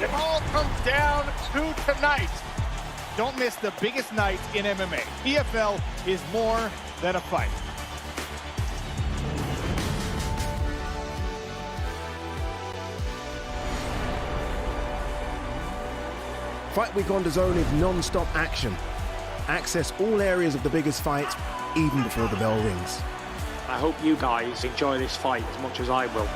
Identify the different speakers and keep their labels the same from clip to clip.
Speaker 1: It all comes down to tonight. Don't miss the biggest night in MMA. PFL is more than a fight.
Speaker 2: Fight Week on DAZN is non-stop action. Access all areas of the biggest fight, even before the bell rings.
Speaker 3: I hope you guys enjoy this fight as much as I will.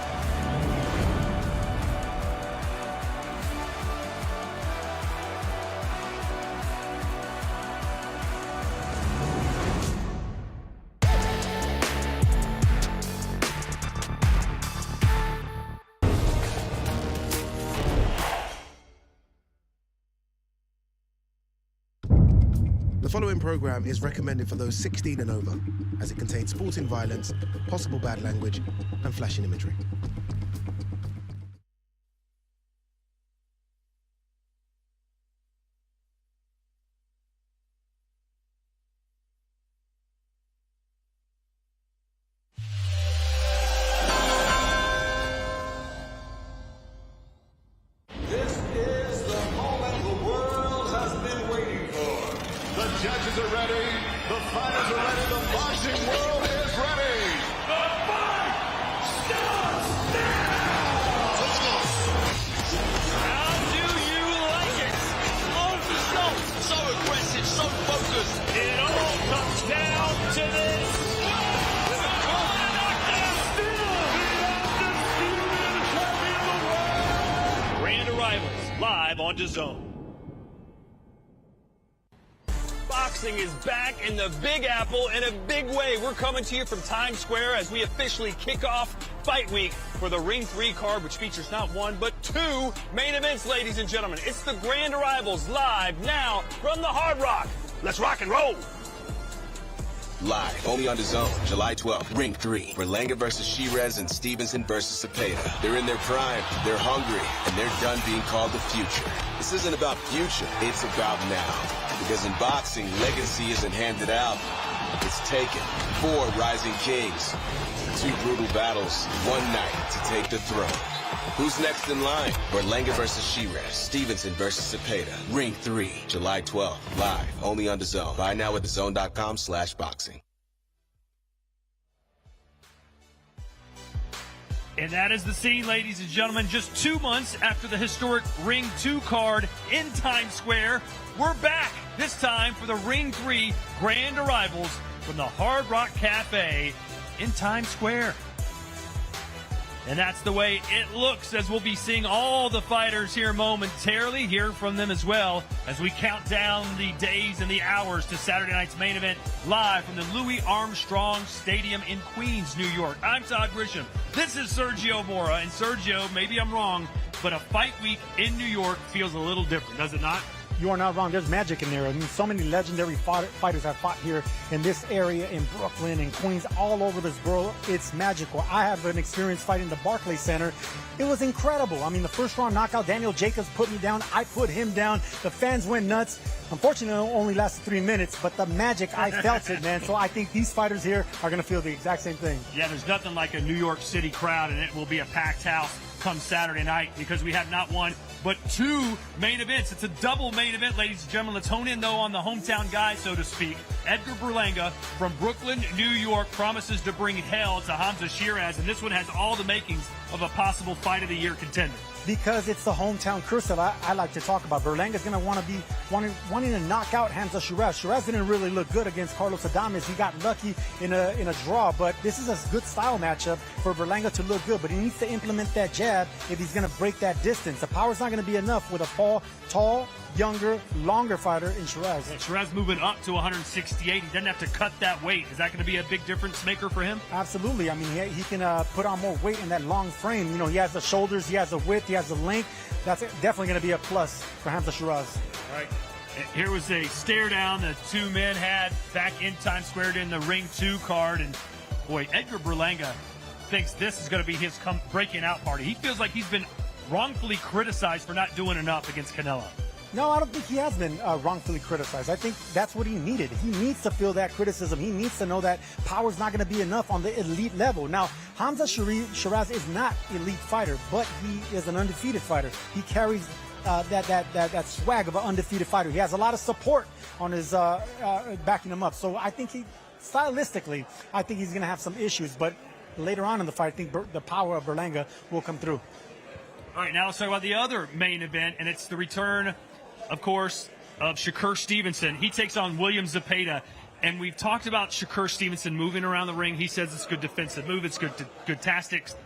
Speaker 2: The following program is recommended for those 16 and over, as it contains sporting violence, possible bad language, and flashing imagery.
Speaker 4: Judges are ready. The fighters are ready. The boxing world is ready. The fight starts now. Let's go.
Speaker 5: How do you like it? So aggressive, so focused. It all comes down to this. With a knockdown. Still the undisputed champion of the world. Grand Arrivals live on DAZN. Boxing is back in the Big Apple in a big way. We're coming to you from Times Square as we officially kick off Fight Week for the Ring 3 card, which features not one, but two main events, ladies and gentlemen. It's the Grand Arrivals live now from the Hard Rock. Let's rock and roll.
Speaker 6: Live, only on DAZN, July 12th. Ring 3, Berlanga versus Sheeraz and Stevenson versus Zepeda. They're in their prime, they're hungry, and they're done being called the future. This isn't about future, it's about now. Because in boxing, legacy isn't handed out, it's taken. 4 rising kings, 2 brutal battles, 1 night to take the throne. Who's next in line? Berlanga versus Sheeraz, Stevenson versus Zepeda. Ring 3, July 12th. Live, only on DAZN. Buy now at DAZN.com/boxing.
Speaker 5: And that is the scene, ladies and gentlemen. Just 2 months after the historic Ring 2 card in Times Square, we're back, this time for the Ring 3 Grand Arrivals from the Hard Rock Cafe in Times Square. And that's the way it looks, as we'll be seeing all the fighters here momentarily, hear from them as well, as we count down the days and the hours to Saturday night's main event, live from the Louis Armstrong Stadium in Queens, New York. I'm Todd Grisham. This is Sergio Mora. And Sergio, maybe I'm wrong, but a fight week in New York feels a little different, does it not?
Speaker 7: You are not wrong. There's magic in there. I mean, so many legendary fighters have fought here in this area, in Brooklyn, in Queens, all over this world. It's magical. I have an experience fighting the Barclays Center. It was incredible. I mean, the first round knockout, Daniel Jacobs put me down. I put him down. The fans went nuts. Unfortunately, it only lasted 3 minutes, but the magic, I felt it, man. So I think these fighters here are going to feel the exact same thing.
Speaker 5: Yeah, there's nothing like a New York City crowd, and it will be a packed house come Saturday night, because we have not one but 2 main events. It's a double main event, ladies and gentlemen. Let's hone in, though, on the hometown guy, so to speak. Edgar Berlanga from Brooklyn, New York, promises to bring hell to Hamzah Sheeraz, and this one has all the makings of a possible Fight of the Year contender.
Speaker 7: Because it's the hometown curse that I like to talk about. Berlanga's going to want to be wanting to knock out Hamzah Sheeraz. Sheeraz didn't really look good against Carlos Adames. He got lucky in a draw, but this is a good style matchup for Berlanga to look good. But he needs to implement that jab if he's going to break that distance. The power's not going to be enough with a tall, younger, longer fighter in Sheeraz.
Speaker 5: And Sheeraz moving up to 168. He doesn't have to cut that weight. Is that going to be a big difference maker for him?
Speaker 7: Absolutely. I mean, he can put on more weight in that long frame. You know, he has the shoulders, he has the width, he has the length. That's definitely going to be a plus for Hamzah Sheeraz.
Speaker 5: All right. Here was a stare down the 2 men had back in Times Square in the Ring 2 card. And, boy, Edgar Berlanga thinks this is going to be his breaking out party. He feels like he's been wrongfully criticized for not doing enough against Canelo.
Speaker 7: No, I don't think he has been wrongfully criticized. I think that's what he needed. He needs to feel that criticism. He needs to know that power's not going to be enough on the elite level. Now, Hamzah Sheeraz is not elite fighter, but he is an undefeated fighter. He carries that swag of an undefeated fighter. He has a lot of support on his backing him up. So I think stylistically, I think he's going to have some issues. But later on in the fight, I think the power of Berlanga will come through.
Speaker 5: All right, now let's talk about the other main event, and it's the return, of course, of Shakur Stevenson. He takes on William Zepeda. And we've talked about Shakur Stevenson moving around the ring. He says it's good defensive move. It's good tactics.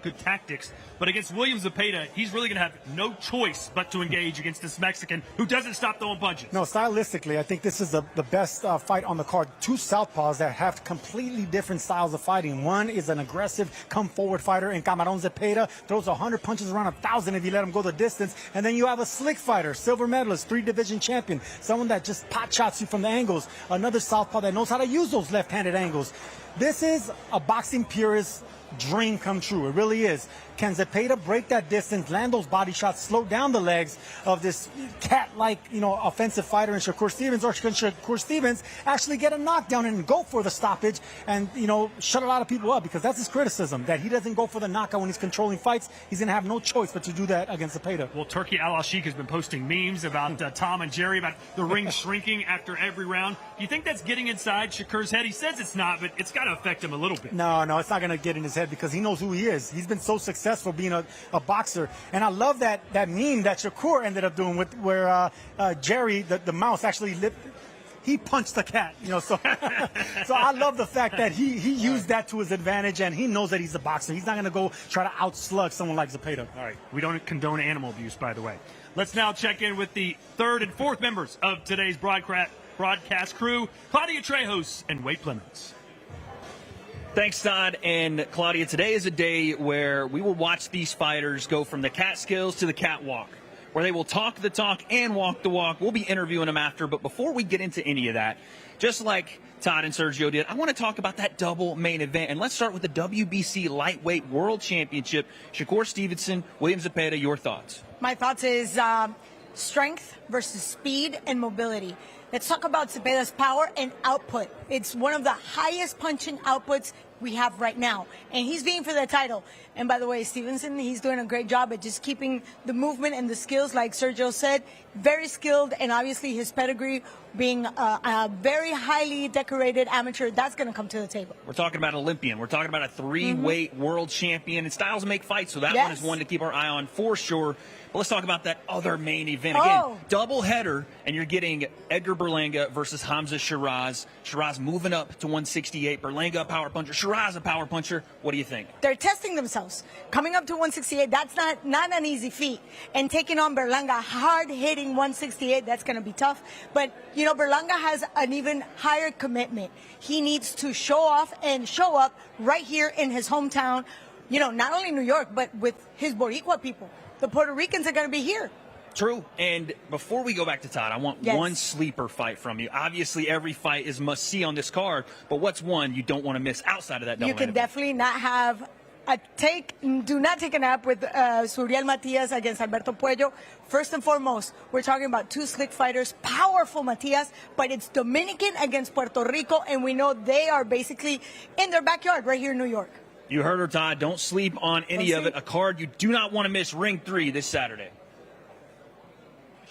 Speaker 5: But against William Zepeda, he's really going to have no choice but to engage against this Mexican who doesn't stop throwing punches.
Speaker 7: No, stylistically, I think this is the best fight on the card. Two southpaws that have completely different styles of fighting. One is an aggressive, come-forward fighter, and Camarón Zepeda throws 100 punches around 1,000 if you let him go the distance. And then you have a slick fighter, silver medalist, 3-division champion, someone that just pot shots you from the angles. Another southpaw that knows how to use those left-handed angles. This is a boxing purist's dream come true. It really is. Can Zepeda break that distance, land those body shots, slow down the legs of this cat-like, offensive fighter in Shakur Stevens, or can Shakur Stevens actually get a knockdown and go for the stoppage and, shut a lot of people up? Because that's his criticism, that he doesn't go for the knockout when he's controlling fights. He's going to have no choice but to do that against Zepeda.
Speaker 5: Well, Turkey Al-Ashik has been posting memes about Tom and Jerry, about the ring shrinking after every round. Do you think that's getting inside Shakur's head? He says it's not, but it's got to affect him a little bit.
Speaker 7: No, it's not going to get in his head because he knows who he is. He's been so successful being a boxer. And I love that meme that Shakur ended up doing where Jerry, the mouse, actually he punched the cat, so so I love the fact that he used that to his advantage, and he knows that he's a boxer. He's not going to go try to outslug someone like Zepeda.
Speaker 5: All right, we don't condone animal abuse, by the way. Let's now check in with the third and fourth members of today's broadcast crew, Claudia Trejos and Wade Clemens.
Speaker 8: Thanks, Todd and Claudia. Today is a day where we will watch these fighters go from the catskills to the catwalk, where they will talk the talk and walk the walk. We'll be interviewing them after, but before we get into any of that, just like Todd and Sergio did, I want to talk about that double main event. And let's start with the WBC Lightweight World Championship. Shakur Stevenson, William Zepeda, your thoughts?
Speaker 9: My thoughts is strength versus speed and mobility. Let's talk about Zepeda's power and output. It's one of the highest punching outputs we have right now. And he's vying for the title. And by the way, Stevenson, he's doing a great job at just keeping the movement and the skills, like Sergio said. Very skilled, and obviously his pedigree being a very highly decorated amateur, that's going to come to the table.
Speaker 8: We're talking about an Olympian. We're talking about a three-weight world champion. And styles make fights, so that one is one to keep our eye on for sure. But let's talk about that other main event. Again, double header, and you're getting Edgar Berlanga versus Hamzah Sheeraz. Sheeraz moving up to 168. Berlanga a power puncher. Sheeraz a power puncher. What do you think?
Speaker 9: They're testing themselves. Coming up to 168, that's not an easy feat. And taking on Berlanga, hard-hitting 168, that's going to be tough. But, Berlanga has an even higher commitment. He needs to show off and show up right here in his hometown, not only New York, but with his Boricua people. The Puerto Ricans are going to be here.
Speaker 8: True. And before we go back to Todd, I want one sleeper fight from you. Obviously, every fight is must-see on this card, but what's one you don't want to miss outside of that double?
Speaker 9: You can definitely not have do not take a nap with Suriel Matias against Alberto Puello. First and foremost, we're talking about two slick fighters, powerful Matias, but it's Dominican against Puerto Rico, and we know they are basically in their backyard right here in New York.
Speaker 8: You heard her, Todd. Don't sleep on any of it. A card you do not want to miss, Ring 3 this Saturday.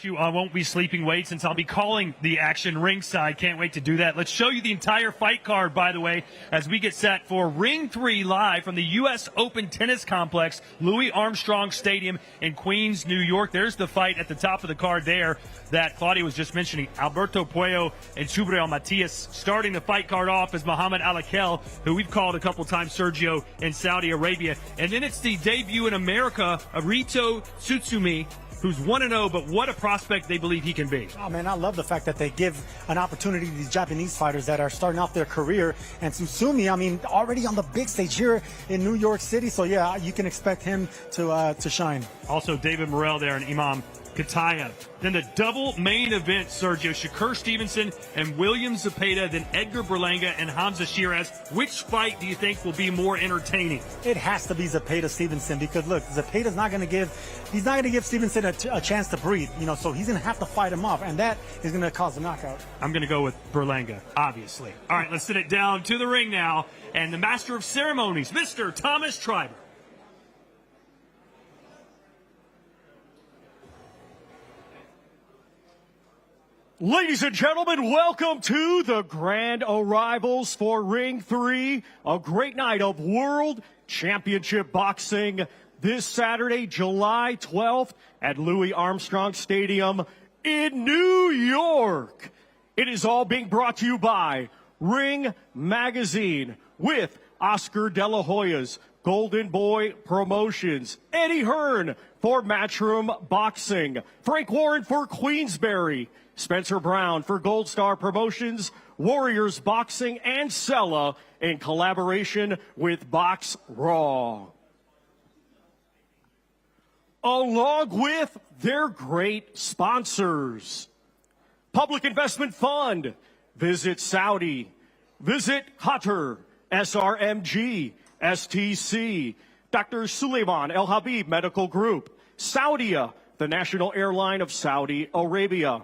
Speaker 5: I won't be sleeping, Wade, since I'll be calling the action ringside. Can't wait to do that. Let's show you the entire fight card, by the way, as we get set for Ring 3 live from the U.S. Open Tennis Complex, Louis Armstrong Stadium in Queens, New York. There's the fight at the top of the card there that Claudia was just mentioning. Alberto Puello and Suriel Matias. Starting the fight card off is Muhammad Alakel, who we've called a couple times, Sergio, in Saudi Arabia. And then it's the debut in America, Arito Tsutsumi, who's 1-0, but what a prospect they believe he can be.
Speaker 7: Oh, man, I love the fact that they give an opportunity to these Japanese fighters that are starting off their career. And Tsutsumi, already on the big stage here in New York City. So, yeah, you can expect him to shine.
Speaker 5: Also, David Morrell there and Imam Kataya. Then the double main event, Sergio, Shakur Stevenson and William Zepeda, then Edgar Berlanga and Hamzah Sheeraz. Which fight do you think will be more entertaining?
Speaker 7: It has to be Zepeda Stevenson, because look, Zepeda's not going to give Stevenson a chance to breathe, so he's going to have to fight him off, and that is going to cause a knockout.
Speaker 5: I'm going to go with Berlanga, obviously. All right, let's send it down to the ring now, and the master of ceremonies, Mr. Thomas Triber. Ladies and gentlemen, welcome to the grand arrivals for Ring 3, a great night of World Championship Boxing this Saturday, July 12th at Louis Armstrong Stadium in New York. It is all being brought to you by Ring Magazine with Oscar De La Hoya's Golden Boy Promotions, Eddie Hearn for Matchroom Boxing, Frank Warren for Queensberry, Spencer Brown for Gold Star Promotions, Warriors Boxing, and Sella in collaboration with Box Raw. Along with their great sponsors. Public Investment Fund, Visit Saudi, Visit Qatar, SRMG, STC, Dr. Suleiman El Habib Medical Group, Saudia, the national airline of Saudi Arabia,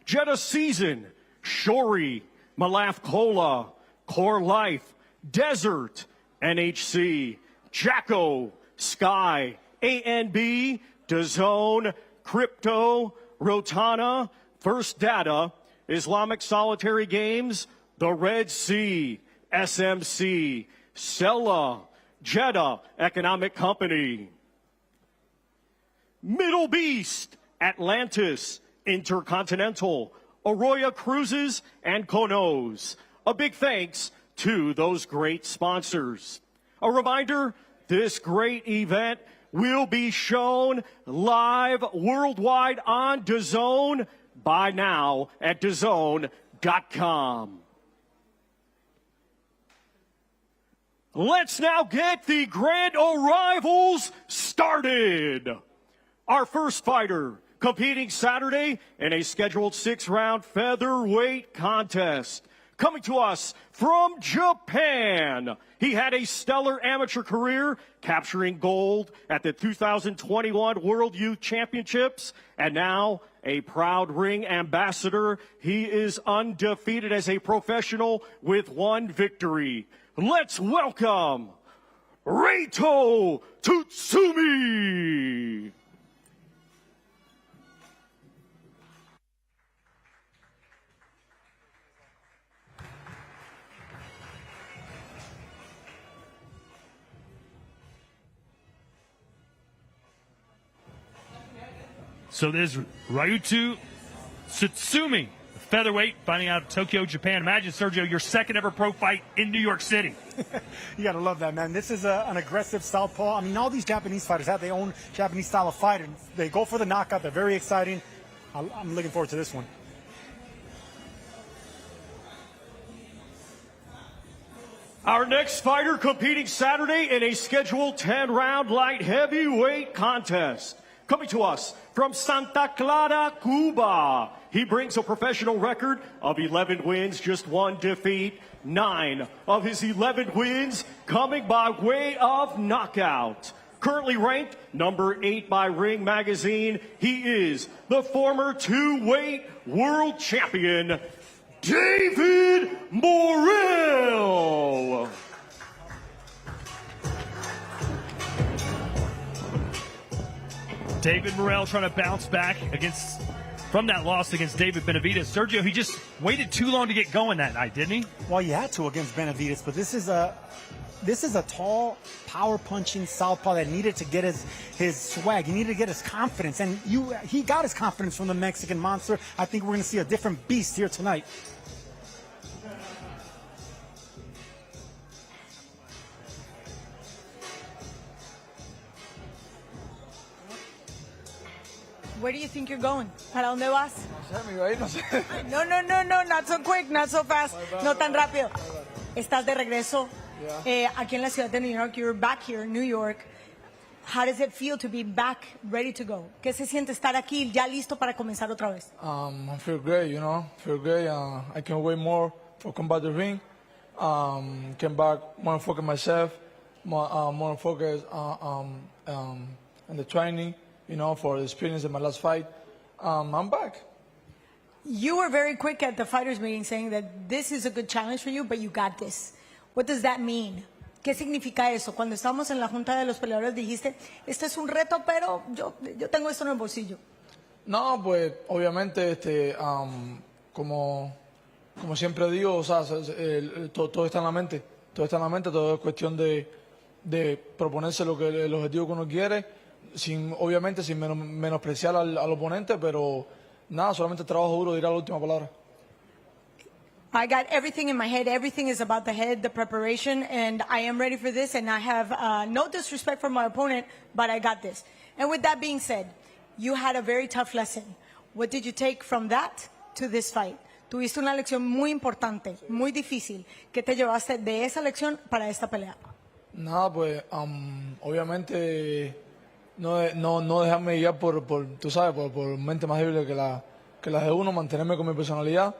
Speaker 5: Jeddah Season, Shori, Malaf Cola, Core Life, Desert, NHC, Jacko, Sky, ANB, DAZN, Crypto, Rotana, First Data, Islamic Solitary Games, The Red Sea, SMC, Sella, Jeddah Economic Company, Middle Beast, Atlantis, Intercontinental, Arroyo Cruises, and Konos. A big thanks to those great sponsors. A reminder, this great event will be shown live worldwide on DAZN. Buy now at DAZN.com. Let's now get the grand arrivals started. Our first fighter competing Saturday in a scheduled 6-round featherweight contest. Coming to us from Japan, he had a stellar amateur career, capturing gold at the 2021 World Youth Championships, and now a proud ring ambassador. He is undefeated as a professional with 1 victory. Let's welcome Reito Tsutsumi.
Speaker 10: So there's Ryuto Tsutsumi, featherweight, fighting out of Tokyo, Japan. Imagine, Sergio, your second ever pro fight in New York City.
Speaker 7: You got to love that, man. This is an aggressive southpaw. I mean, all these Japanese fighters have their own Japanese style of fight, and they go for the knockout. They're very exciting. I'm looking forward to this one.
Speaker 5: Our next fighter competing Saturday in a scheduled 10-round light heavyweight contest. Coming to us from Santa Clara, Cuba. He brings a professional record of 11 wins, just 1 defeat. 9 of his 11 wins coming by way of knockout. Currently ranked number 8 by Ring Magazine, he is the former 2-weight world champion, David Morrell.
Speaker 10: David Morrell trying to bounce back from that loss against David Benavidez. Sergio, he just waited too long to get going that night, didn't he?
Speaker 7: Well, he had to against Benavidez, but this is a tall, power-punching southpaw that needed to get his swag. He needed to get his confidence, and he got his confidence from the Mexican monster. I think we're going to see a different beast here tonight.
Speaker 9: Where do you think you're going? ¿Para dónde vas? No, not so quick, not so fast, no tan rápido. Estás de regreso aquí en la ciudad de New York. You're back here in New York. How does it feel to be back, ready to go? ¿Qué se siente estar aquí, ya listo para comenzar otra vez?
Speaker 11: I feel great, feel great. I can wait more for come back to the ring. Came back more focused on myself, more focused on the training. For the experience in my last fight, I'm back.
Speaker 9: You were very quick at the fighters meeting saying that this is a good challenge for you, but you got this. What does that mean? ¿Qué significa eso? Cuando estábamos en la junta de los peleadores dijiste, este es un reto, pero yo tengo esto en el bolsillo.
Speaker 11: No, pues obviamente como siempre digo, o sea, todo está en la mente. Todo está en la mente, todo es cuestión de proponerse el objetivo que uno quiere, obviamente sin menospreciar al oponente, pero nada, solamente el trabajo duro dirá la última palabra.
Speaker 9: I got everything in my head. Everything is about the head, the preparation, and I am ready for this, and I have no disrespect for my opponent, but I got this. And with that being said, you had a very tough lesson. What did you take from that to this fight? Tuviste una lección muy importante, muy difícil. ¿Qué te llevaste de esa lección para esta pelea?
Speaker 11: Nada, pues, obviamente no dejarme guiar por tú sabes, por mente más débil que la de uno, mantenerme con mi personalidad.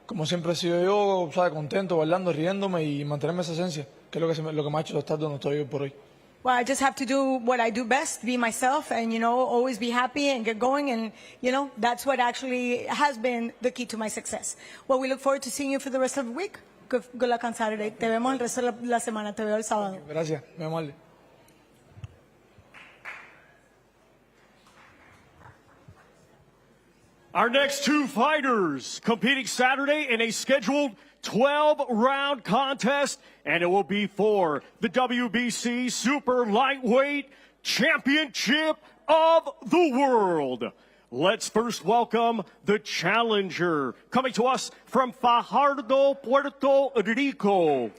Speaker 11: Como siempre he sido yo, ¿sabes? Contento, bailando, riéndome y mantenerme esa esencia, que es lo que me ha hecho estar donde estoy hoy por hoy.
Speaker 9: Well, I just have to do what I do best, be myself, and, always be happy and get going. And, that's what actually has been the key to my success. Well, we look forward to seeing you for the rest of the week. Good luck on Saturday. Te vemos el resto de la semana. Te veo el sábado.
Speaker 11: Gracias. Me amable.
Speaker 10: Our next two fighters competing Saturday in a scheduled 12-round contest, and it will be for the WBC Super Lightweight Championship of the World. Let's first welcome the challenger, coming to us from Fajardo, Puerto Rico.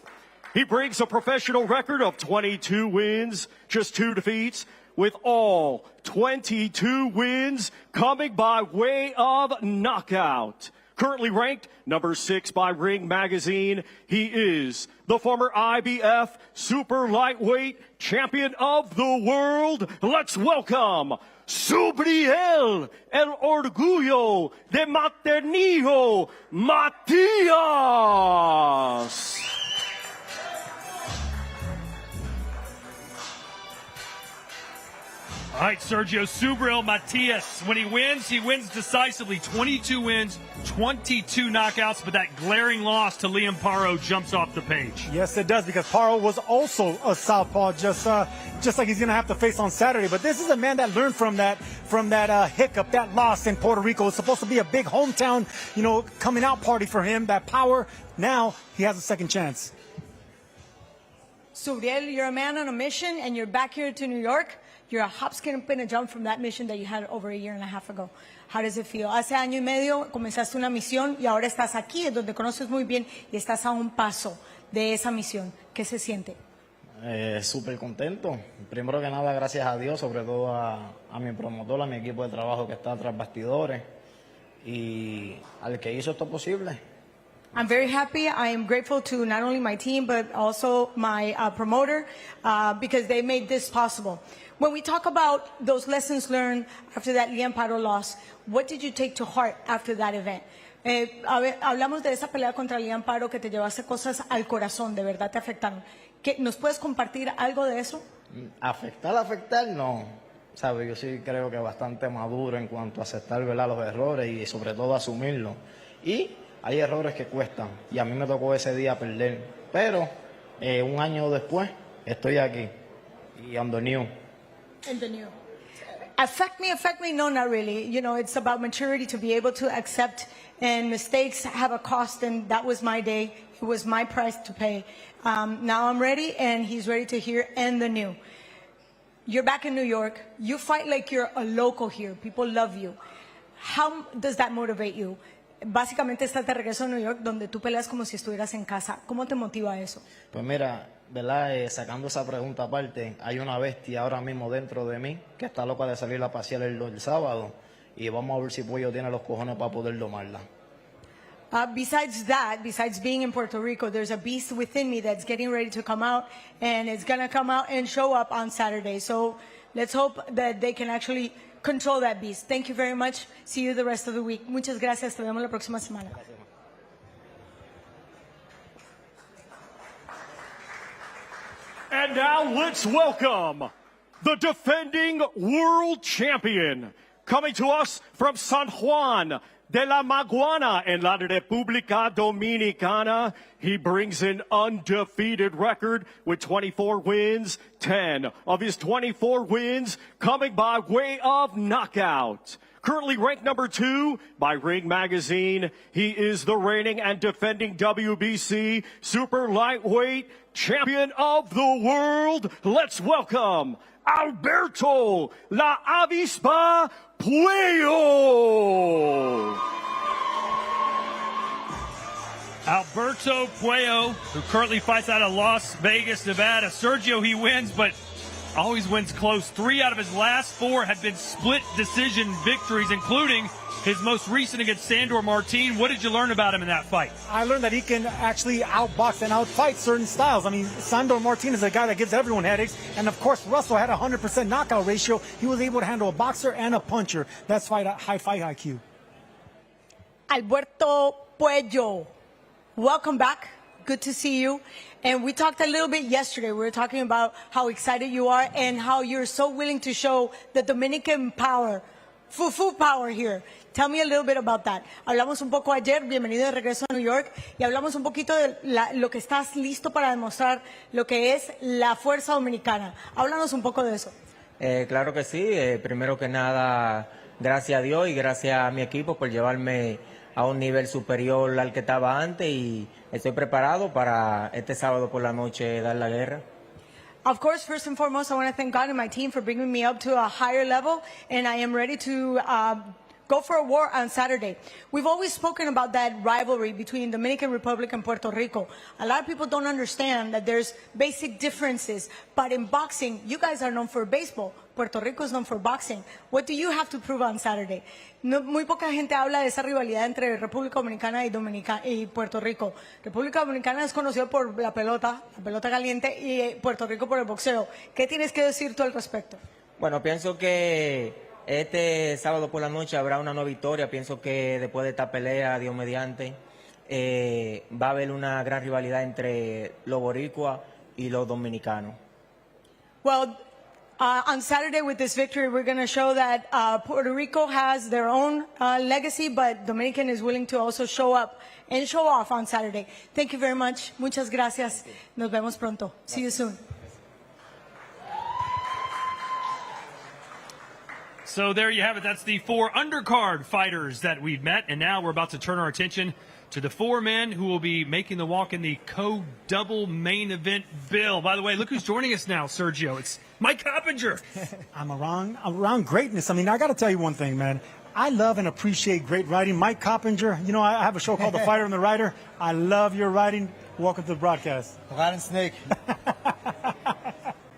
Speaker 10: He brings a professional record of 22 wins, just 2 defeats, with all 22 wins coming by way of knockout. Currently ranked number 6 by Ring Magazine, he is the former IBF Super Lightweight Champion of the World. Let's welcome Subriel, el orgullo de Maternillo, Matias.
Speaker 5: All right, Sergio Subriel Matias. When he wins decisively. 22 wins, 22 knockouts, but that glaring loss to Liam Paro jumps off the page.
Speaker 7: Yes, it does, because Paro was also a southpaw, just like he's going to have to face on Saturday. But this is a man that learned from that hiccup, that loss in Puerto Rico. It's supposed to be a big hometown, coming out party for him. That power, now he has a second chance.
Speaker 9: Subriel, you're a man on a mission, and you're back here to New York. You're a hop, skip, and a jump from that mission that you had over a year and a half ago. How does it feel? Hace año y medio comenzaste una misión y ahora estás aquí, en donde conoces muy bien, y estás a un paso de esa misión. ¿Qué se siente?
Speaker 12: Súper contento. Primero que nada, gracias a Dios, sobre todo a mi promotor, a mi equipo de trabajo que está tras bastidores y al que hizo esto posible.
Speaker 9: I'm very happy. I am grateful to not only my team, but also my promoter, because they made this possible. When we talk about those lessons learned after that Liam Paro loss, what did you take to heart after that event? Hablamos de esa pelea contra Liam Paro, que te llevaste cosas al corazón, de verdad te afectaron. ¿Nos puedes compartir algo de eso?
Speaker 12: Afectar, no. ¿Sabe? Yo sí creo que bastante maduro en cuanto a aceptar, ¿verdad?, los errores y sobre todo asumirlos. Y hay errores que cuestan, y a mí me tocó ese día perder. Pero un año después estoy aquí y I'm the new.
Speaker 9: And the new. Affect me? No, not really. It's about maturity, to be able to accept, and mistakes have a cost, and that was my day. It was my price to pay. Now I'm ready, and he's ready to hear and the new. You're back in New York. You fight like you're a local here. People love you. How does that motivate you? Básicamente estás de regreso a New York, donde tú peleas como si estuvieras en casa. ¿Cómo te motiva eso?
Speaker 12: Pues mira, ¿verdad? Sacando esa pregunta aparte, hay una bestia ahora mismo dentro de mí que está loca de salir a pasear el sábado, y vamos a ver si Pollo tiene los cojones para poder domarla.
Speaker 9: Besides that, besides being in Puerto Rico, there's a beast within me that's getting ready to come out, and it's going to come out and show up on Saturday. So let's hope that they can actually control that beast. Thank you very much. See you the rest of the week. Muchas gracias. Te vemos la próxima semana.
Speaker 10: And now let's welcome the defending world champion, coming to us from San Juan de la Maguana in la República Dominicana. He brings an undefeated record with 24 wins, 10 of his 24 wins coming by way of knockout. currently ranked number 2 by Ring Magazine. He is the reigning and defending WBC Super Lightweight Champion of the World. Let's welcome Alberto La Avispa Puello.
Speaker 5: Alberto Puello, who currently fights out of Las Vegas, Nevada. Sergio, he wins, but always wins close. 3 out of his last 4 have been split decision victories, including his most recent against Sandor Martin. What did you learn about him in that fight?
Speaker 7: I learned that he can actually outbox and outfight certain styles. I mean, Sandor Martin is a guy that gives everyone headaches. And, of course, Russell had a 100% knockout ratio. He was able to handle a boxer and a puncher. That's high fight IQ.
Speaker 9: Alberto Puello, welcome back. Good to see you. And we talked a little bit yesterday. We were talking about how excited you are and how you're so willing to show the Dominican power, Fufu power here. Tell me a little bit about that. Hablamos un poco ayer, bienvenido de regreso a New York, y hablamos un poquito de lo que estás listo para demostrar lo que es la fuerza dominicana. Háblanos un poco de eso.
Speaker 13: Claro que sí. Primero que nada, gracias a Dios y gracias a mi equipo por llevarme a un nivel superior al que estaba antes, y estoy preparado para este sábado por la noche dar la guerra.
Speaker 9: Of course, first and foremost, I want to thank God and my team for bringing me up to a higher level, and I am ready to go for a war on Saturday. We've always spoken about that rivalry between Dominican Republic and Puerto Rico. A lot of people don't understand that there's basic differences, but in boxing, you guys are known for baseball. Puerto Rico is known for boxing. What do you have to prove on Saturday? No, muy poca gente habla de esa rivalidad entre República Dominicana y Puerto Rico. República Dominicana es conocido por la pelota caliente, y Puerto Rico por el boxeo. ¿Qué tienes que decir tú al respecto?
Speaker 13: Bueno, pienso que este sábado por la noche habrá una nueva victoria. Pienso que después de esta pelea, Dios mediante, va a haber una gran rivalidad entre los boricuas y los dominicanos.
Speaker 9: Well, on Saturday with this victory, we're going to show that Puerto Rico has their own legacy, but Dominican is willing to also show up and show off on Saturday. Thank you very much. Muchas gracias. Nos vemos pronto. See you soon.
Speaker 5: So there you have it. That's the 4 undercard fighters that we've met. And now we're about to turn our attention to the 4 men who will be making the walk in the co-double main event bill. By the way, look who's joining us now, Sergio. It's Mike Coppinger.
Speaker 7: I'm around greatness. I mean, I got to tell you one thing, man. I love and appreciate great writing. Mike Coppinger, you know, I have a show called The Fighter and the Writer. I love your writing. Welcome to the broadcast.
Speaker 14: Rat and Snake.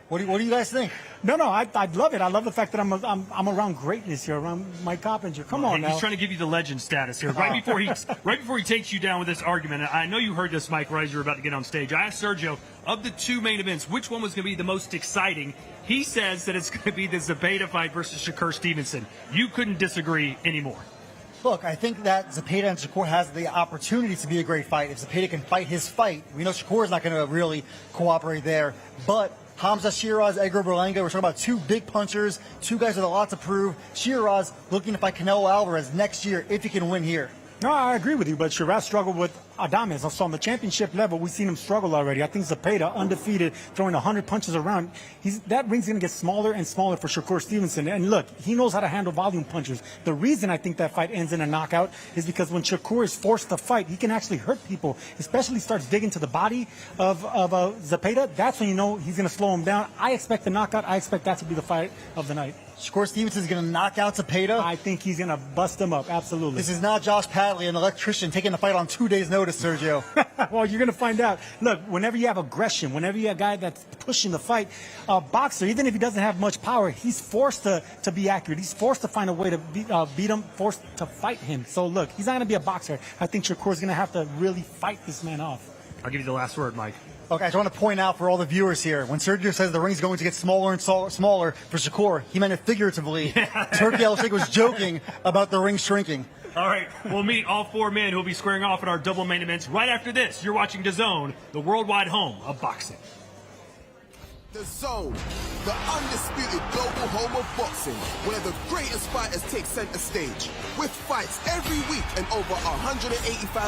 Speaker 14: What do you guys think?
Speaker 7: No, I love it. I love the fact that I'm around greatness here, around Mike Coppinger. Come on now.
Speaker 5: He's trying to give you the legend status here. Right before he takes you down with this argument, and I know you heard this, Mike, right as you were about to get on stage. I asked Sergio, of the 2 main events, which one was going to be the most exciting? He says that it's going to be the Zepeda fight versus Shakur Stevenson. You couldn't disagree anymore.
Speaker 14: Look, I think that Zepeda and Shakur has the opportunity to be a great fight. If Zepeda can fight his fight, we know Shakur is not going to really cooperate there, but Hamzah Sheeraz, Edgar Berlanga, we're talking about 2 big punchers, 2 guys with a lot to prove. Sheeraz looking to fight Canelo Alvarez next year if he can win here.
Speaker 7: No, I agree with you, but Sheeraz struggled with Adames. So on the championship level, we've seen him struggle already. I think Zepeda, undefeated, throwing 100 punches around. That ring's going to get smaller and smaller for Shakur Stevenson. And look, he knows how to handle volume punches. The reason I think that fight ends in a knockout is because when Shakur is forced to fight, he can actually hurt people, especially starts digging to the body of Zepeda. That's when you know he's going to slow him down. I expect the knockout. I expect that to be the fight of the night.
Speaker 14: Shakur Stevenson is going to knock out Zepeda.
Speaker 7: I think he's going to bust him up, absolutely.
Speaker 14: This is not Josh Padley, an electrician, taking the fight on 2 days' notice, Sergio.
Speaker 7: Well, you're going to find out. Look, whenever you have aggression, whenever you have a guy that's pushing the fight, a boxer, even if he doesn't have much power, he's forced to be accurate. He's forced to find a way to beat him, forced to fight him. So, look, he's not going to be a boxer. I think Shakur's going to have to really fight this man off.
Speaker 5: I'll give you the last word, Mike.
Speaker 14: Okay, I just want to point out for all the viewers here, when Sergio says the ring's going to get smaller and smaller for Shakur, he meant it figuratively. Turkey Al-Sheikh was joking about the ring shrinking.
Speaker 5: All right, we'll meet all 4 men who will be squaring off at our double main events right after this. You're watching DAZN, the worldwide home of boxing.
Speaker 6: DAZN, the undisputed global home of boxing, where the greatest fighters take center stage, with fights every week and over 185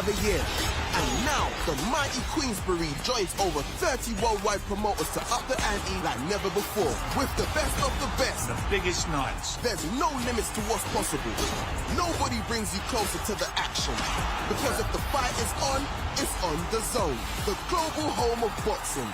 Speaker 6: a year. And now, the mighty Queensberry joins over 30 worldwide promoters to up the ante like never before, with the best of the best.
Speaker 15: The biggest nights.
Speaker 6: There's no limits to what's possible. Nobody brings you closer to the action, because if the fight is on, it's on DAZN, the global home of boxing.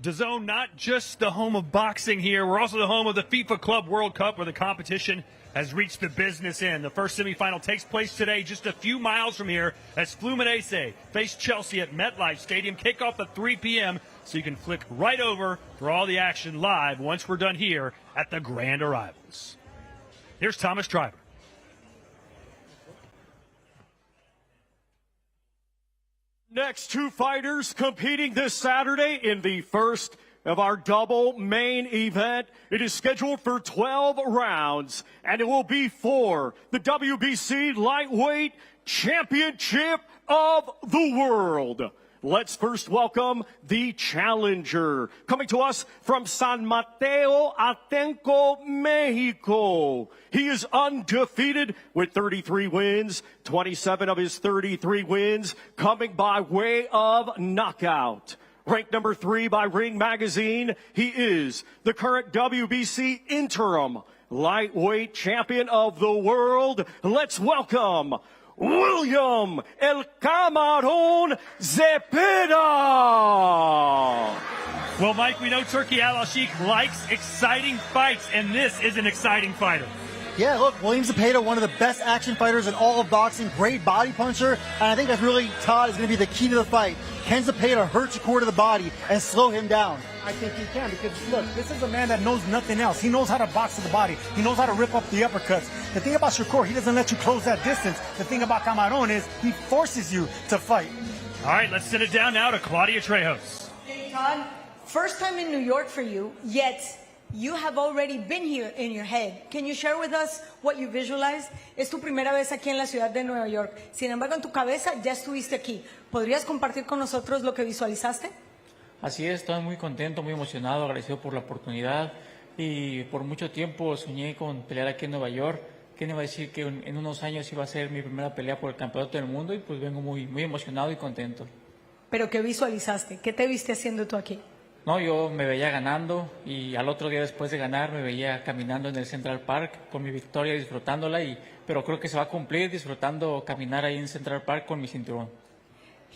Speaker 5: DAZN, not just the home of boxing here, we're also the home of the FIFA Club World Cup, where the competition has reached the business end. The first semifinal takes place today just a few miles from here as Fluminense face Chelsea at MetLife Stadium. Kickoff at 3 p.m., so you can flick right over for all the action live once we're done here at the Grand Arrivals. Here's Thomas Triber.
Speaker 10: Next two fighters competing this Saturday in the first of our double main event. It is scheduled for 12 rounds, and it will be for the WBC Lightweight Championship of the World. Let's first welcome the challenger, coming to us from San Mateo Atenco, Mexico. He is undefeated with 33 wins, 27 of his 33 wins coming by way of knockout. Ranked number 3 by Ring Magazine, he is the current WBC interim lightweight champion of the world. Let's welcome William El Camarón Zepeda.
Speaker 5: Well, Mike, we know Turkey Al-Sheikh likes exciting fights, and this is an exciting fighter.
Speaker 14: Yeah, look, William Zepeda, one of the best action fighters in all of boxing, great body puncher, and I think that's really, Todd, is going to be the key to the fight. Can Zepeda hurt Shakur to the body and slow him down?
Speaker 7: I think he can, because look, this is a man that knows nothing else. He knows how to box to the body. He knows how to rip up the uppercuts. The thing about Shakur, he doesn't let you close that distance. The thing about Camarón is he forces you to fight.
Speaker 5: All right, let's send it down now to Claudia Trejos.
Speaker 9: Hey, Todd, first time in New York for you, yet you have already been here in your head. Can you share with us what you visualized? Es tu primera vez aquí en la ciudad de Nueva York. Sin embargo, en tu cabeza ya estuviste aquí. ¿Podrías compartir con nosotros lo que visualizaste?
Speaker 16: Así es, estoy muy contento, muy emocionado, agradecido por la oportunidad y por mucho tiempo soñé con pelear aquí en Nueva York. ¿Quién iba a decir que en unos años iba a ser mi primera pelea por el campeonato del mundo? Y pues vengo muy emocionado y contento.
Speaker 9: ¿Pero qué visualizaste? ¿Qué te viste haciendo tú aquí?
Speaker 16: No, yo me veía ganando y al otro día después de ganar me veía caminando en el Central Park con mi victoria, disfrutándola, pero creo que se va a cumplir disfrutando caminar ahí en Central Park con mi cinturón.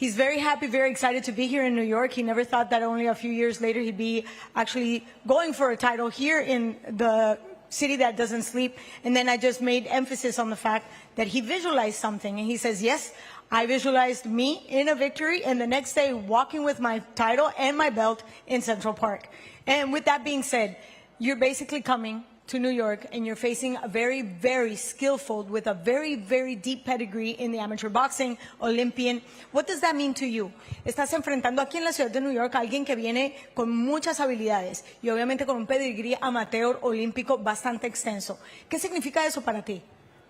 Speaker 9: He's very happy, very excited to be here in New York. He never thought that only a few years later he'd be actually going for a title here in the city that doesn't sleep. And then I just made emphasis on the fact that he visualized something. And he says, yes, I visualized me in a victory and the next day walking with my title and my belt in Central Park. And with that being said, you're basically coming to New York and you're facing a very, very skillful with a very, very deep pedigree in the amateur boxing, Olympian. What does that mean to you? Estás enfrentando aquí en la ciudad de New York a alguien que viene con muchas habilidades y obviamente con un pedigree amateur olímpico bastante extenso. ¿Qué significa eso para ti?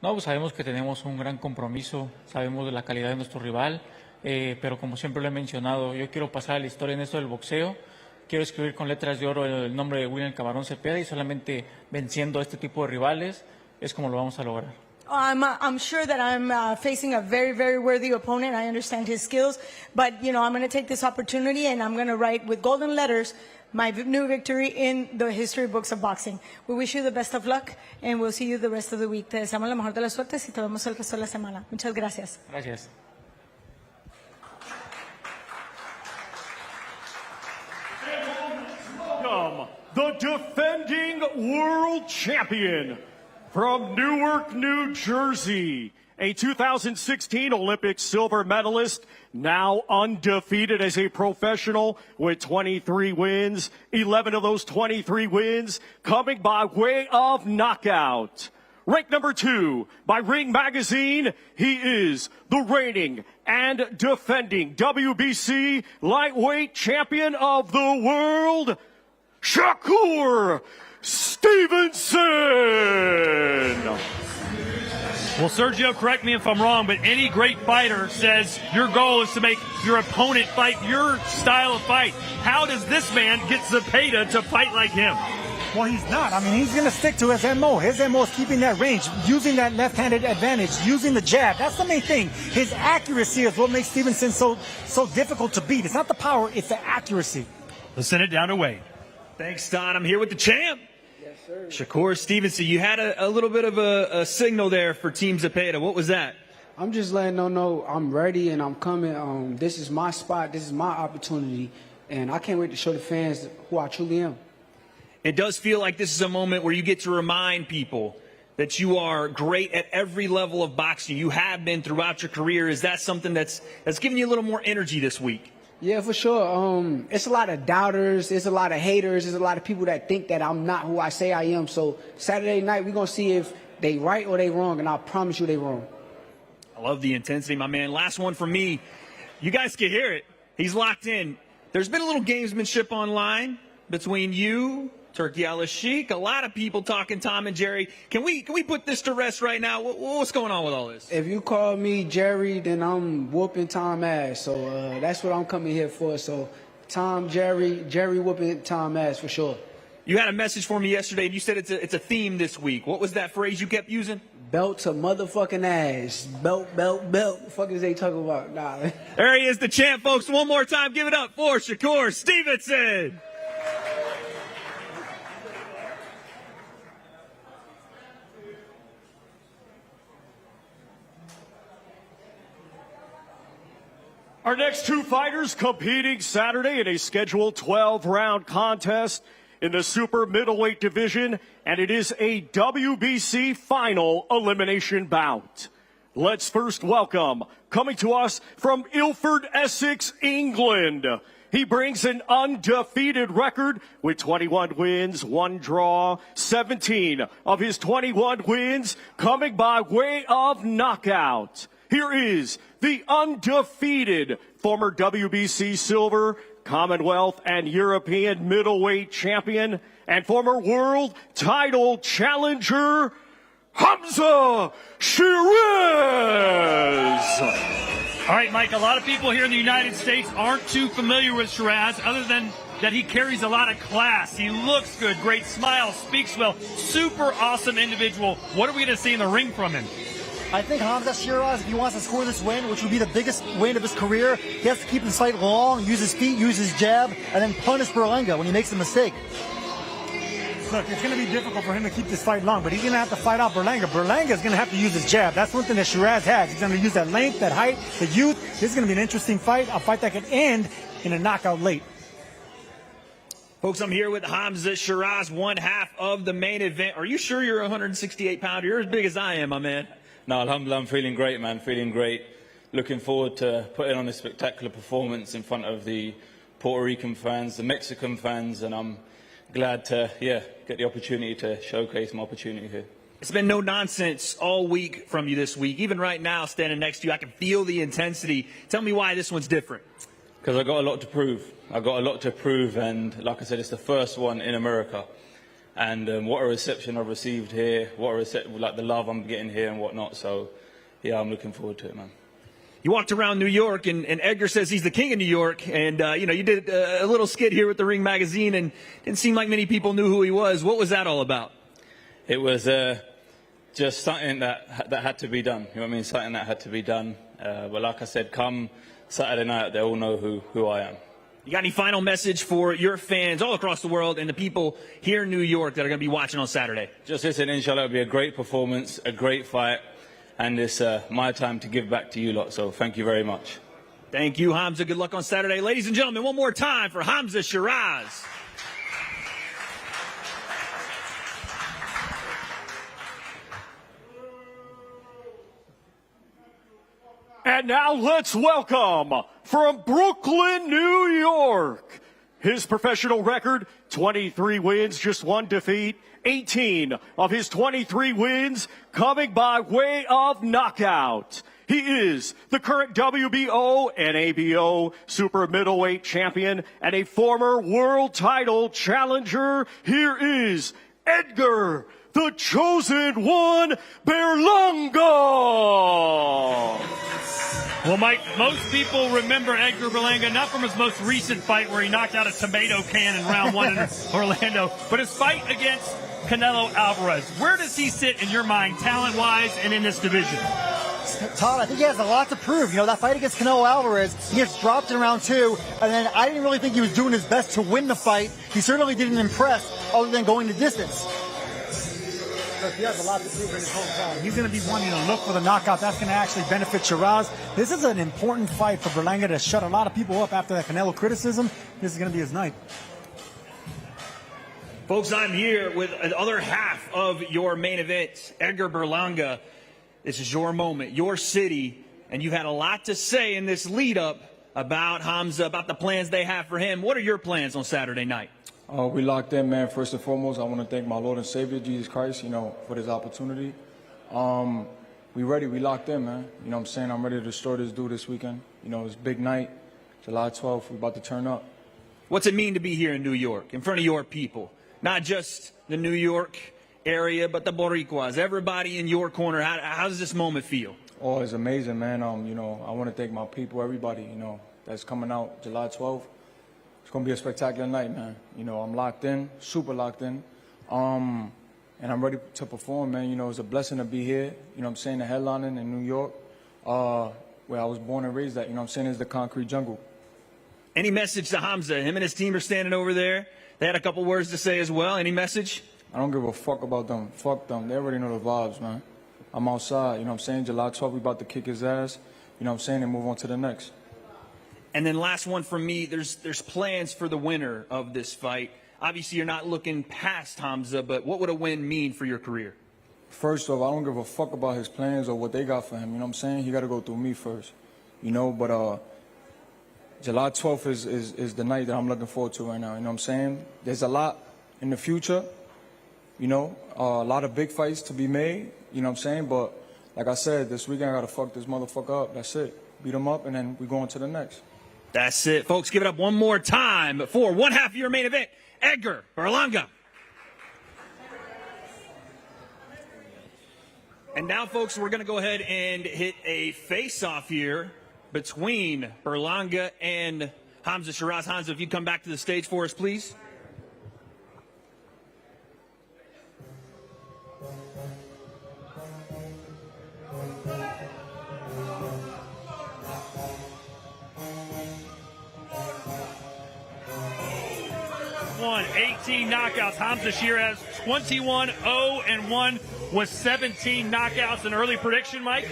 Speaker 16: No, pues sabemos que tenemos un gran compromiso, sabemos de la calidad de nuestro rival, pero como siempre lo he mencionado, yo quiero pasar a la historia en esto del boxeo. Quiero escribir con letras de oro el nombre de William Camarón Zepeda y solamente venciendo a este tipo de rivales es como lo vamos a lograr.
Speaker 9: I'm sure that I'm facing a very, very worthy opponent. I understand his skills, but you know, I'm going to take this opportunity and I'm going to write with golden letters my new victory in the history books of boxing. We wish you the best of luck and we'll see you the rest of the week. Te deseamos la mejor de las suertes y te vemos el resto de la semana. Muchas gracias.
Speaker 16: Gracias.
Speaker 10: The defending world champion from Newark, New Jersey, a 2016 Olympic silver medalist, now undefeated as a professional with 23 wins, 11 of those 23 wins coming by way of knockout. Ranked number 2 by Ring Magazine, he is the reigning and defending WBC lightweight champion of the world, Shakur Stevenson.
Speaker 5: Well, Sergio, correct me if I'm wrong, but any great fighter says your goal is to make your opponent fight your style of fight. How does this man get Zepeda to fight like him?
Speaker 7: Well, he's not. I mean, he's going to stick to his MO. His MO is keeping that range, using that left-handed advantage, using the jab. That's the main thing. His accuracy is what makes Stevenson so difficult to beat. It's not the power, it's the accuracy.
Speaker 5: Let's send it down to Wade.
Speaker 8: Thanks, Don. I'm here with the champ.
Speaker 15: Yes, sir.
Speaker 8: Shakur Stevenson, you had a little bit of a signal there for Team Zepeda. What was that?
Speaker 15: I'm just letting them know I'm ready and I'm coming. This is my spot. This is my opportunity. And I can't wait to show the fans who I truly am.
Speaker 8: It does feel like this is a moment where you get to remind people that you are great at every level of boxing. You have been throughout your career. Is that something that's giving you a little more energy this week?
Speaker 15: Yeah, for sure. It's a lot of doubters. It's a lot of haters. There's a lot of people that think that I'm not who I say I am. So Saturday night, we're going to see if they right or they wrong, and I promise you they wrong.
Speaker 8: I love the intensity, my man. Last one from me. You guys can hear it. He's locked in. There's been a little gamesmanship online between you, Turkey Al-Sheikh, a lot of people talking Tom and Jerry. Can we put this to rest right now? What's going on with all this?
Speaker 15: If you call me Jerry, then I'm whooping Tom ass. So that's what I'm coming here for. So Tom, Jerry whooping Tom ass for sure.
Speaker 8: You had a message for me yesterday, and you said it's a theme this week. What was that phrase you kept using?
Speaker 15: Belt to motherfucking ass. Belt, belt, belt. The fuck is they talking about? Nah.
Speaker 8: There he is, the champ, folks. One more time, give it up for Shakur Stevenson.
Speaker 10: Our next two fighters competing Saturday in a scheduled 12-round contest in the super middleweight division, and it is a WBC final elimination bout. Let's first welcome, coming to us from Ilford, Essex, England. He brings an undefeated record with 21 wins, 1 draw, 17 of his 21 wins coming by way of knockout. Here is the undefeated former WBC silver, Commonwealth and European middleweight champion, and former world title challenger, Hamzah Sheeraz.
Speaker 5: All right, Mike, a lot of people here in the United States aren't too familiar with Sheeraz, other than that he carries a lot of class. He looks good, great smile, speaks well, super awesome individual. What are we going to see in the ring from him?
Speaker 14: I think Hamzah Sheeraz, if he wants to score this win, which would be the biggest win of his career, he has to keep his fight long, use his feet, use his jab, and then punish Berlanga when he makes a mistake.
Speaker 7: Look, it's going to be difficult for him to keep this fight long, but he's going to have to fight out Berlanga. Berlanga is going to have to use his jab. That's one thing that Sheeraz has. He's going to use that length, that height, the youth. This is going to be an interesting fight, a fight that could end in a knockout late.
Speaker 8: Folks, I'm here with Hamzah Sheeraz, one half of the main event. Are you sure you're a 168-pounder? You're as big as I am, my man.
Speaker 17: No, alhamdulillah, I'm feeling great, man, feeling great. Looking forward to putting on a spectacular performance in front of the Puerto Rican fans, the Mexican fans, and I'm glad to, get the opportunity to showcase my opportunity here.
Speaker 8: It's been no nonsense all week from you this week. Even right now, standing next to you, I can feel the intensity. Tell me why this one's different.
Speaker 17: Because I got a lot to prove. I got a lot to prove, and like I said, it's the first one in America. And what a reception I've received here, like the love I'm getting here and whatnot. So, yeah, I'm looking forward to it, man.
Speaker 8: You walked around New York, and Edgar says he's the king of New York. And, you did a little skit here with the Ring magazine, and didn't seem like many people knew who he was. What was that all about?
Speaker 17: It was just something that had to be done. You know what I mean? Something that had to be done. But like I said, come Saturday night, they all know who I am.
Speaker 8: You got any final message for your fans all across the world and the people here in New York that are going to be watching on Saturday?
Speaker 17: Just listen, inshallah, it'll be a great performance, a great fight, and it's my time to give back to you lot, so thank you very much.
Speaker 8: Thank you, Hamzah. Good luck on Saturday. Ladies and gentlemen, one more time for Hamzah Sheeraz.
Speaker 10: And now let's welcome, from Brooklyn, New York, his professional record, 23 wins, just 1 defeat, 18 of his 23 wins coming by way of knockout. He is the current WBO and ABO super middleweight champion and a former world title challenger. Here is Edgar the chosen one, Berlanga.
Speaker 5: Well, Mike, most people remember Edgar Berlanga not from his most recent fight where he knocked out a tomato can in round 1 in Orlando, but his fight against Canelo Alvarez. Where does he sit in your mind, talent-wise, and in this division?
Speaker 14: Todd, I think he has a lot to prove. You know, that fight against Canelo Alvarez, he gets dropped in round 2, and then I didn't really think he was doing his best to win the fight. He certainly didn't impress other than going the distance.
Speaker 7: He has a lot to prove in his hometown. He's going to be wanting to look for the knockout. That's going to actually benefit Sheeraz. This is an important fight for Berlanga to shut a lot of people up after that Canelo criticism. This is going to be his night.
Speaker 8: Folks, I'm here with the other half of your main event, Edgar Berlanga. This is your moment, your city, and you've had a lot to say in this lead-up about Hamzah, about the plans they have for him. What are your plans on Saturday night?
Speaker 18: We locked in, man. First and foremost, I want to thank my Lord and Savior, Jesus Christ, you know, for this opportunity. We ready. We locked in, man. You know what I'm saying? I'm ready to destroy this dude this weekend. You know, it's a big night. July 12th, we about to turn up.
Speaker 8: What's it mean to be here in New York, in front of your people? Not just the New York area, but the Boricuas, everybody in your corner. How does this moment feel?
Speaker 18: Oh, it's amazing, man. You know, I want to thank my people, everybody, you know, that's coming out July 12th. It's going to be a spectacular night, man. You know, I'm locked in, super locked in. And I'm ready to perform, man. You know, it's a blessing to be here. You know what I'm saying? The headlining in New York, where I was born and raised at. You know what I'm saying? It's the concrete jungle.
Speaker 8: Any message to Hamzah? Him and his team are standing over there. They had a couple words to say as well. Any message?
Speaker 18: I don't give a fuck about them. Fuck them. They already know the vibes, man. I'm outside. You know what I'm saying? July 12th, we about to kick his ass. You know what I'm saying? And move on to the next.
Speaker 8: And then last one from me, there's plans for the winner of this fight. Obviously, you're not looking past Hamzah, but what would a win mean for your career?
Speaker 18: First off, I don't give a fuck about his plans or what they got for him. You know what I'm saying? He got to go through me first. You know, but July 12th is the night that I'm looking forward to right now. You know what I'm saying? There's a lot in the future. You know, a lot of big fights to be made. You know what I'm saying? But like I said, this weekend I got to fuck this motherfucker up. That's it. Beat him up, and then we go on to the next.
Speaker 8: That's it. Folks, give it up one more time for one half of your main event, Edgar Berlanga. And now, folks, we're going to go ahead and hit a face-off here between Berlanga and Hamzah Sheeraz. Hamzah, if you'd come back to the stage for us, please.
Speaker 5: Won 18 knockouts. Hamzah Sheeraz 21-0-1 with 17 knockouts. An early prediction, Mike?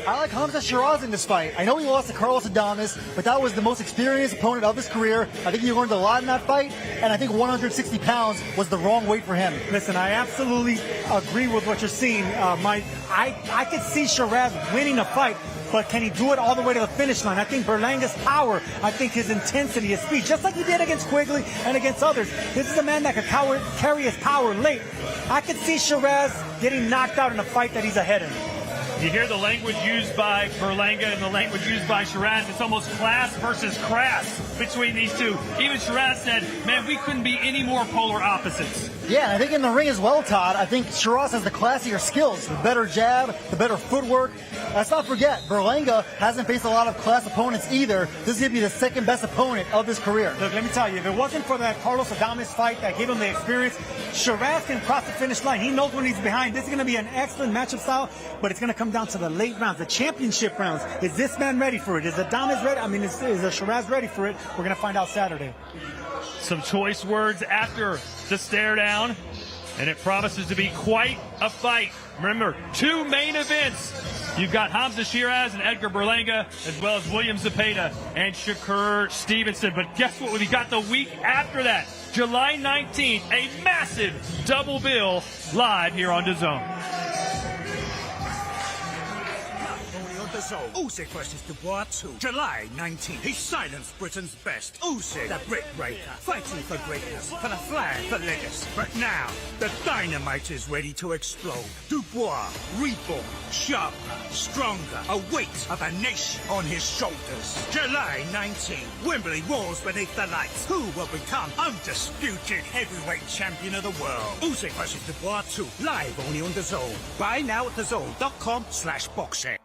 Speaker 14: I like Hamzah Sheeraz in this fight. I know he lost to Carlos Adames, but that was the most experienced opponent of his career. I think he learned a lot in that fight, and I think 160 pounds was the wrong weight for him.
Speaker 7: Listen, I absolutely agree with what you're seeing, Mike. I could see Sheeraz winning a fight, but can he do it all the way to the finish line? I think Berlanga's power, I think his intensity, his speed, just like he did against Quigley and against others. This is a man that could carry his power late. I could see Sheeraz getting knocked out in a fight that he's ahead in.
Speaker 5: You hear the language used by Berlanga and the language used by Sheeraz. It's almost class versus crass between these two. Even Sheeraz said, man, we couldn't be any more polar opposites.
Speaker 14: Yeah, and I think in the ring as well, Todd, I think Sheeraz has the classier skills, the better jab, the better footwork. Let's not forget, Berlanga hasn't faced a lot of class opponents either. This is going to be the second best opponent of his career.
Speaker 7: Look, let me tell you, if it wasn't for that Carlos Adames fight that gave him the experience, Sheeraz can cross the finish line. He knows when he's behind. This is going to be an excellent matchup style, but it's going to come down to the late rounds, the championship rounds. Is this man ready for it? Is Adames ready? I mean, is Sheeraz ready for it? We're going to find out Saturday.
Speaker 5: Some choice words after the stare down, and it promises to be quite a fight. Remember, two main events. You've got Hamzah Sheeraz and Edgar Berlanga, as well as William Zepeda and Shakur Stevenson. But guess what? We've got the week after that, July 19th, a massive double bill live here on DAZN.
Speaker 19: DAZN. Usyk versus Dubois 2, July 19th. He silenced Britain's best. Usyk, the brick breaker, fighting for greatness, for the flag, for legacy. But now, the dynamite is ready to explode. Dubois, reborn, sharper, stronger, a weight of a nation on his shoulders. July 19th, Wembley roars beneath the lights. Who will become undisputed heavyweight champion of the world? Usyk versus Dubois 2, live only on DAZN. Buy now at DAZN.com/boxing.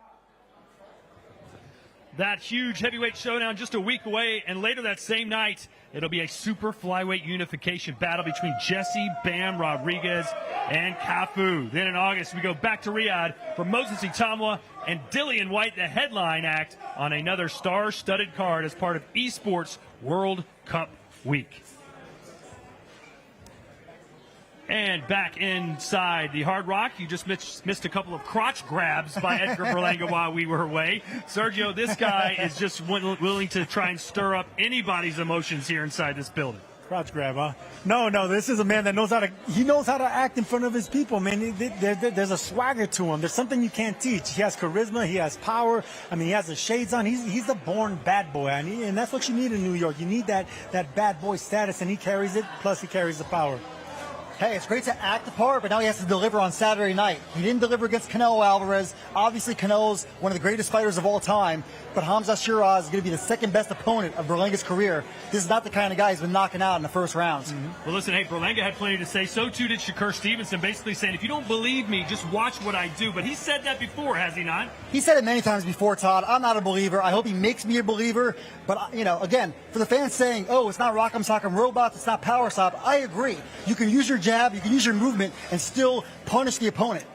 Speaker 5: That huge heavyweight showdown just a week away, and later that same night, it'll be a super flyweight unification battle between Jesse Bam Rodriguez and Cafu. Then in August, we go back to Riyadh for Moses Itamwa and Dillian White, the headline act on another star-studded card as part of Esports World Cup Week. And back inside the Hard Rock, you just missed a couple of crotch grabs by Edgar Berlanga while we were away. Sergio, this guy is just willing to try and stir up anybody's emotions here inside this building.
Speaker 7: Crotch grab, huh? No, this is a man that knows how to act in front of his people, man. There's a swagger to him. There's something you can't teach. He has charisma. He has power. I mean, he has the shades on. He's a born bad boy, and that's what you need in New York. You need that bad boy status, and he carries it, plus he carries the power.
Speaker 14: Hey, it's great to act the part, but now he has to deliver on Saturday night. He didn't deliver against Canelo Alvarez. Obviously, Canelo's one of the greatest fighters of all time, but Hamzah Sheeraz is going to be the second best opponent of Berlanga's career. This is not the kind of guy he's been knocking out in the first rounds.
Speaker 5: Well, listen, hey, Berlanga had plenty to say. So too did Shakur Stevenson, basically saying, if you don't believe me, just watch what I do. But he said that before, has he not?
Speaker 14: He said it many times before, Todd. I'm not a believer. I hope he makes me a believer. But, again, for the fans saying, oh, it's not Rock'em Sock'em Robots, it's not Power Stop, I agree. You can use your jab, you can use your movement, and still punish the opponent.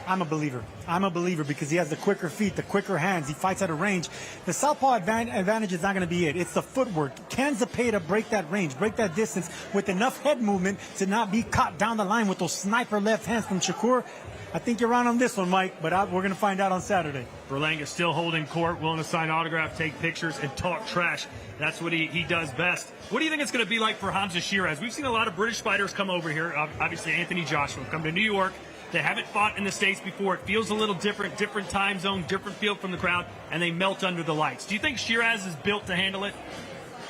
Speaker 7: I'm a believer because he has the quicker feet, the quicker hands. He fights at a range. The southpaw advantage is not going to be it. It's the footwork. Can Zepeda break that range, break that distance with enough head movement to not be caught down the line with those sniper left hands from Shakur? I think you're on this one, Mike, but we're going to find out on Saturday.
Speaker 5: Berlanga still holding court, willing to sign autographs, take pictures, and talk trash. That's what he does best. What do you think it's going to be like for Hamzah Sheeraz? We've seen a lot of British fighters come over here. Obviously, Anthony Joshua come to New York. They haven't fought in the States before. It feels a little different time zone, different feel from the crowd, and they melt under the lights. Do you think Sheeraz is built to handle it?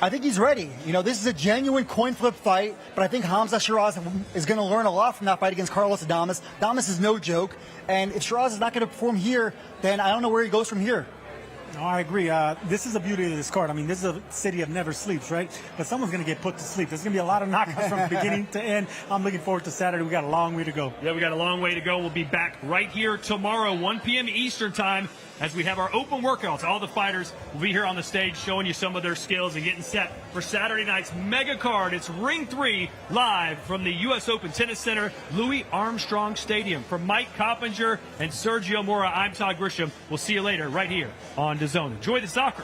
Speaker 14: I think he's ready. This is a genuine coin flip fight, but I think Hamzah Sheeraz is going to learn a lot from that fight against Carlos Adames. Adames is no joke, and if Sheeraz is not going to perform here, then I don't know where he goes from here.
Speaker 7: No, I agree. This is the beauty of this card. I mean, this is a city of never sleeps, right? But someone's going to get put to sleep. There's going to be a lot of knockouts from beginning to end. I'm looking forward to Saturday. We got a long way to go.
Speaker 5: Yeah, we got a long way to go. We'll be back right here tomorrow, 1 p.m. Eastern time, as we have our open workouts. All the fighters will be here on the stage showing you some of their skills and getting set for Saturday night's mega card. It's Ring 3 live from the U.S. Open Tennis Center, Louis Armstrong Stadium. From Mike Coppinger and Sergio Mora, I'm Todd Grisham. We'll see you later right here on DAZN. Enjoy the soccer.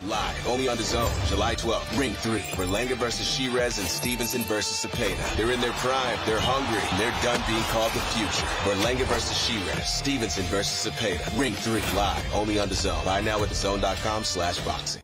Speaker 6: Live, only on DAZN, July 12th. Ring 3, Berlanga versus Sheeraz and Stevenson versus Zepeda. They're in their prime, they're hungry, and they're done being called the future. Berlanga versus Sheeraz, Stevenson versus Zepeda. Ring 3, live, only on DAZN. Buy now at DAZN.com/boxing.